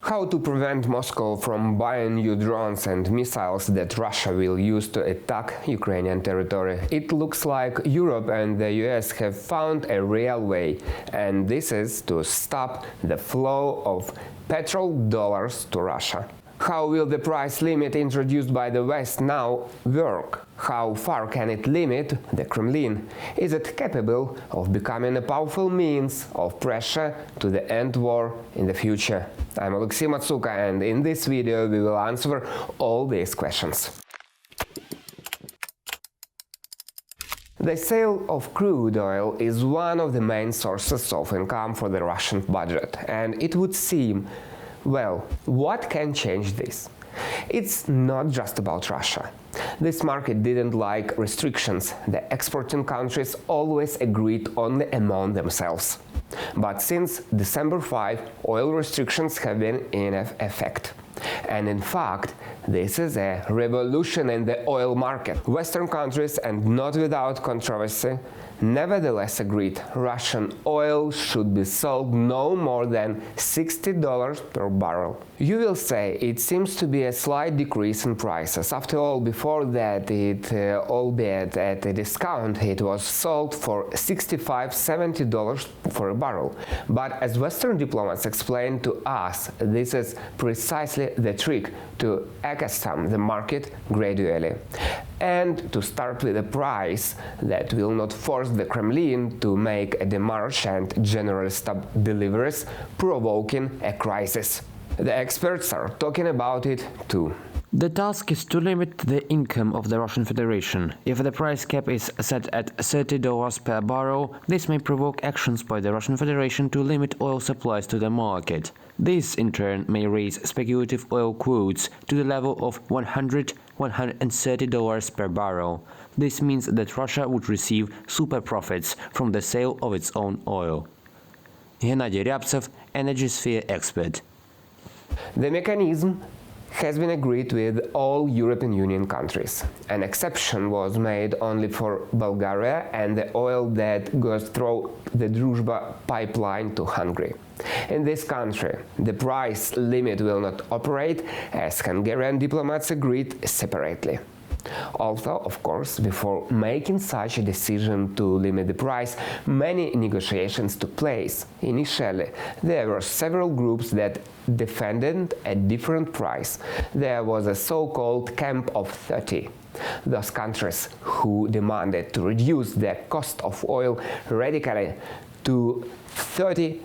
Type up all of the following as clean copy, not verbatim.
How to prevent Moscow from buying new drones and missiles that Russia will use to attack Ukrainian territory? It looks like Europe and the US have found a real way, and this is to stop the flow of petrodollars to Russia. How will the price limit introduced by the West now work? How far can it limit the Kremlin? Is it capable of becoming a powerful means of pressure to the end war in the future? I'm Oleksii Matsuka, and in this video we will answer all these questions. The sale of crude oil is one of the main sources of income for the Russian budget, and it would seem, well, what can change this? It's not just about Russia. This market didn't like restrictions. The exporting countries always agreed only among themselves. But since December 5, oil restrictions have been in effect. And in fact, this is a revolution in the oil market. Western countries, and not without controversy, nevertheless agreed Russian oil should be sold no more than $60 per barrel. You will say it seems to be a slight decrease in prices. After all, before that, albeit at a discount, it was sold for $65–70 for a barrel. But as Western diplomats explained to us, this is precisely the trick to accustom the market gradually, and to start with a price that will not force the Kremlin to make a démarche and generally stop deliveries, provoking a crisis. The experts are talking about it too. The task is to limit the income of the Russian Federation. If the price cap is set at $30 per barrel, this may provoke actions by the Russian Federation to limit oil supplies to the market. This, in turn, may raise speculative oil quotes to the level of $100–130 per barrel. This means that Russia would receive super profits from the sale of its own oil. Gennady Ryabtsev, Energy Sphere expert. The mechanism has been agreed with all European Union countries. An exception was made only for Bulgaria and the oil that goes through the Druzhba pipeline to Hungary. In this country, the price limit will not operate, as Hungarian diplomats agreed separately. Also, of course, before making such a decision to limit the price, many negotiations took place. Initially, there were several groups that defended a different price. There was a so-called Camp of 30. Those countries who demanded to reduce the cost of oil radically to $30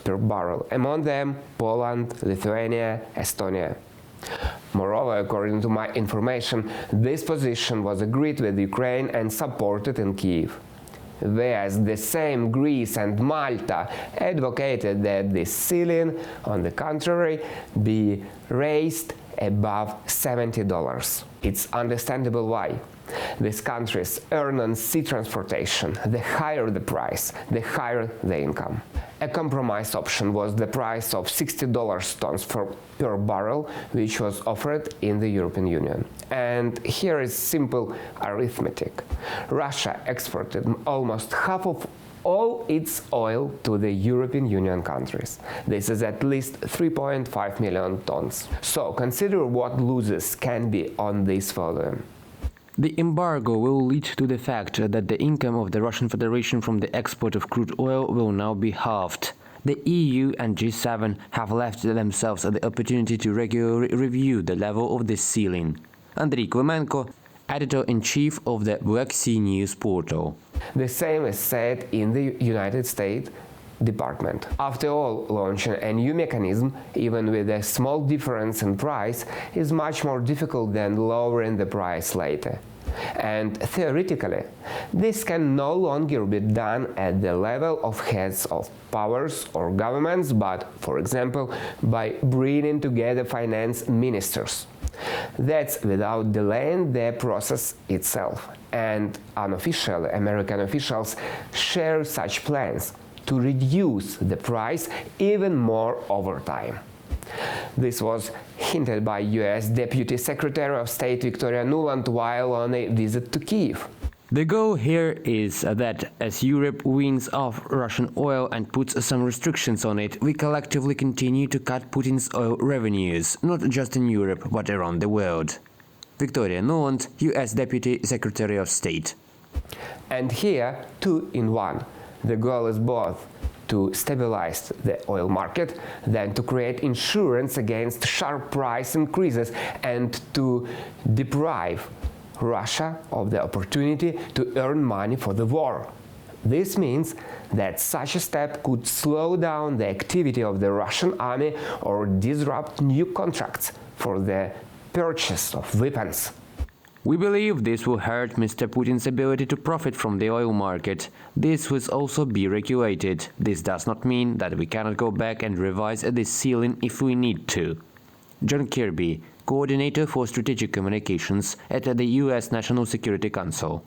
per barrel, among them Poland, Lithuania, Estonia. Moreover, according to my information, this position was agreed with Ukraine and supported in Kiev. Whereas the same Greece and Malta advocated that the ceiling, on the contrary, be raised above $70. It's understandable why. These countries earn on sea transportation. The higher the price, the higher the income. A compromise option was the price of $60 tons per barrel, which was offered in the European Union. And here is simple arithmetic. Russia exported almost half of all its oil to the European Union countries. This is at least 3.5 million tons. So consider what losses can be on this volume. The embargo will lead to the fact that the income of the Russian Federation from the export of crude oil will now be halved. The EU and G7 have left themselves the opportunity to regularly review the level of this ceiling. Andriy Klimenko, editor-in-chief of the Black Sea News portal. The same is said in the United States Department. After all, launching a new mechanism, even with a small difference in price, is much more difficult than lowering the price later. And theoretically, this can no longer be done at the level of heads of powers or governments, but, for example, by bringing together finance ministers. That's without delaying the process itself. And unofficially, American officials share such plans to reduce the price even more over time. This was hinted by US Deputy Secretary of State Victoria Nuland while on a visit to Kiev. The goal here is that as Europe weans off Russian oil and puts some restrictions on it, we collectively continue to cut Putin's oil revenues, not just in Europe but around the world. Victoria Nuland, US Deputy Secretary of State. And here, two in one. The goal is both to stabilize the oil market, then to create insurance against sharp price increases and to deprive Russia of the opportunity to earn money for the war. This means that such a step could slow down the activity of the Russian army or disrupt new contracts for the purchase of weapons. We believe this will hurt Mr. Putin's ability to profit from the oil market. This will also be regulated. This does not mean that we cannot go back and revise this ceiling if we need to. John Kirby, Coordinator for Strategic Communications at the U.S. National Security Council.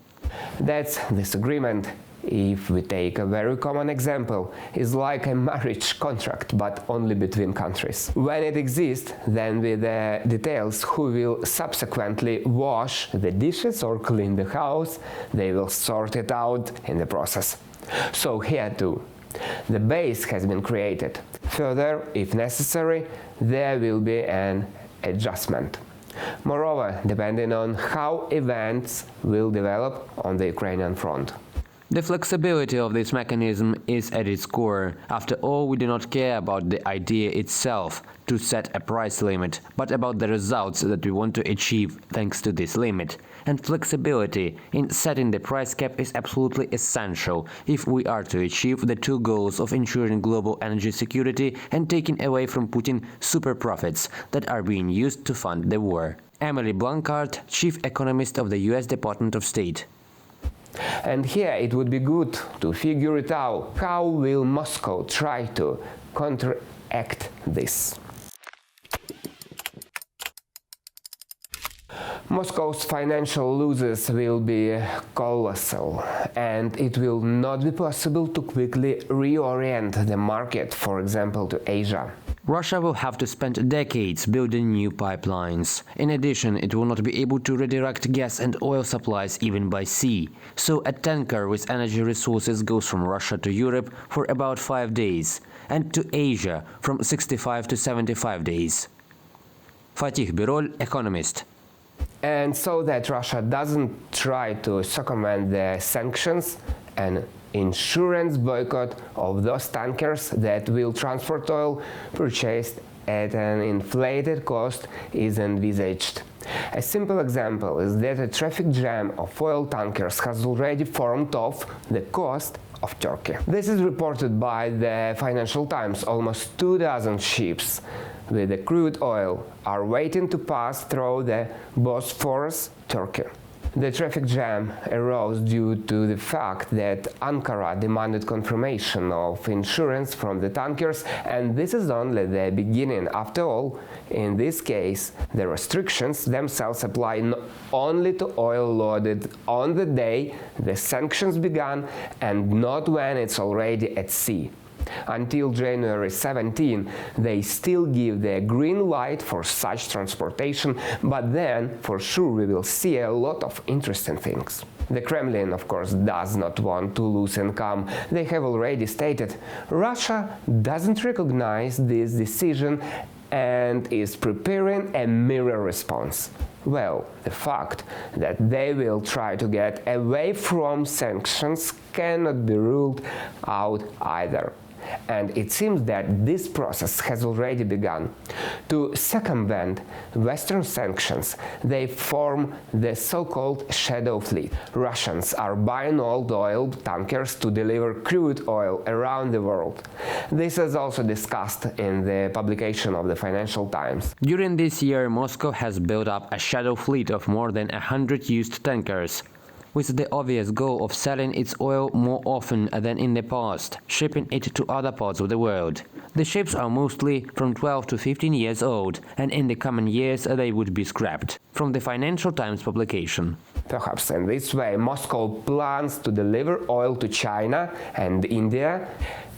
That's this agreement, if we take a very common example, is like a marriage contract, but only between countries. When it exists, then with the details who will subsequently wash the dishes or clean the house, they will sort it out in the process. So here too, the base has been created. Further, if necessary, there will be an adjustment. Moreover, depending on how events will develop on the Ukrainian front. The flexibility of this mechanism is at its core. After all, we do not care about the idea itself to set a price limit, but about the results that we want to achieve thanks to this limit. And flexibility in setting the price cap is absolutely essential if we are to achieve the two goals of ensuring global energy security and taking away from Putin super profits that are being used to fund the war. Emily Blanchard, Chief Economist of the US Department of State. And here it would be good to figure it out. How will Moscow try to counteract this? Moscow's financial losses will be colossal, and it will not be possible to quickly reorient the market, for example, to Asia. Russia will have to spend decades building new pipelines. In addition, it will not be able to redirect gas and oil supplies even by sea. So a tanker with energy resources goes from Russia to Europe for about 5 days, and to Asia from 65 to 75 days. Fatih Birol, economist. And so that Russia doesn't try to circumvent the sanctions, an insurance boycott of those tankers that will transport oil purchased at an inflated cost is envisaged. A simple example is that a traffic jam of oil tankers has already formed off the coast of Turkey. This is reported by the Financial Times. Almost 24 ships with the crude oil are waiting to pass through the Bosphorus, Turkey. The traffic jam arose due to the fact that Ankara demanded confirmation of insurance from the tankers, and this is only the beginning. After all, in this case, the restrictions themselves apply only to oil loaded on the day the sanctions began and not when it's already at sea. Until January 17, they still give the green light for such transportation, but then, for sure, we will see a lot of interesting things. The Kremlin, of course, does not want to lose income. They have already stated Russia doesn't recognize this decision and is preparing a mirror response. Well, the fact that they will try to get away from sanctions cannot be ruled out either. And it seems that this process has already begun. To circumvent Western sanctions, they form the so-called shadow fleet. Russians are buying old oil tankers to deliver crude oil around the world. This is also discussed in the publication of the Financial Times. During this year, Moscow has built up a shadow fleet of more than 100 used tankers, with the obvious goal of selling its oil more often than in the past, shipping it to other parts of the world. The ships are mostly from 12 to 15 years old, and in the coming years they would be scrapped. From the Financial Times publication. Perhaps in this way Moscow plans to deliver oil to China and India.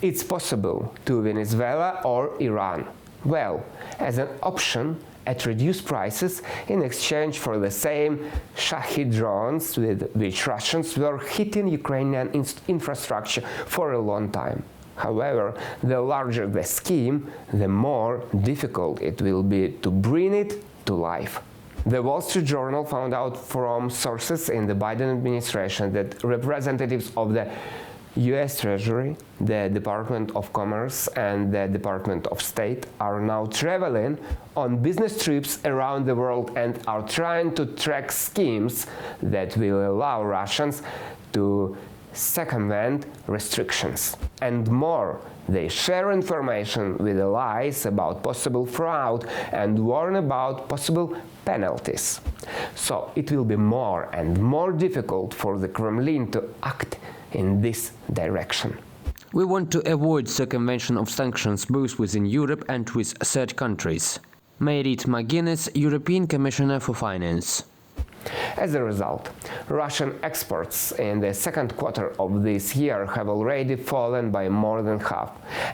It's possible to Venezuela or Iran. Well, as an option at reduced prices in exchange for the same Shahed drones with which Russians were hitting Ukrainian infrastructure for a long time. However, the larger the scheme, the more difficult it will be to bring it to life. The Wall Street Journal found out from sources in the Biden administration that representatives of the US Treasury, the Department of Commerce and the Department of State are now traveling on business trips around the world and are trying to track schemes that will allow Russians to circumvent restrictions. And more, they share information with allies about possible fraud and warn about possible penalties. So it will be more and more difficult for the Kremlin to act in this direction. We want to avoid circumvention of sanctions both within Europe and with third countries. Merit McGuinness, European Commissioner for Finance. As a result, Russian exports in the second quarter of this year have already fallen by more than half,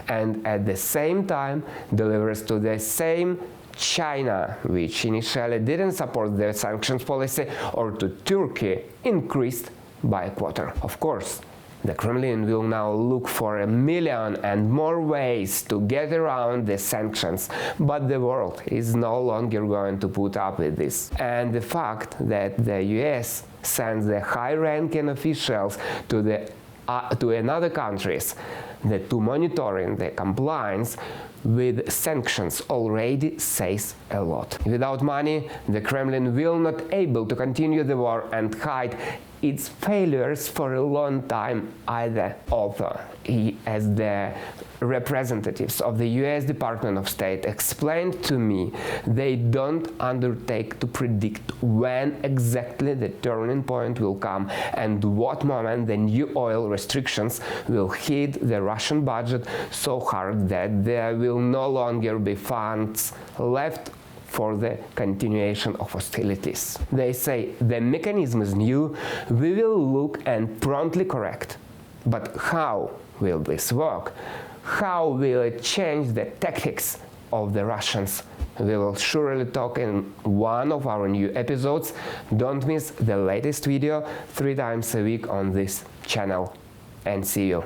and at the same time, deliveries to the same China, which initially didn't support the sanctions policy, or to Turkey, increased by a quarter. Of course, the Kremlin will now look for a million and more ways to get around the sanctions, but the world is no longer going to put up with this. And the fact that the US sends the high-ranking officials to another countries to monitoring the compliance with sanctions already says a lot. Without money, the Kremlin will not able to continue the war and hide its failures for a long time either. Although, as the representatives of the US Department of State explained to me, they don't undertake to predict when exactly the turning point will come and what moment the new oil restrictions will hit the Russian budget so hard that there will no longer be funds left for the continuation of hostilities. They say the mechanism is new, we will look and promptly correct. But how will this work? How will it change the tactics of the Russians? We will surely talk in one of our new episodes. Don't miss the latest video 3 times a week on this channel. And see you.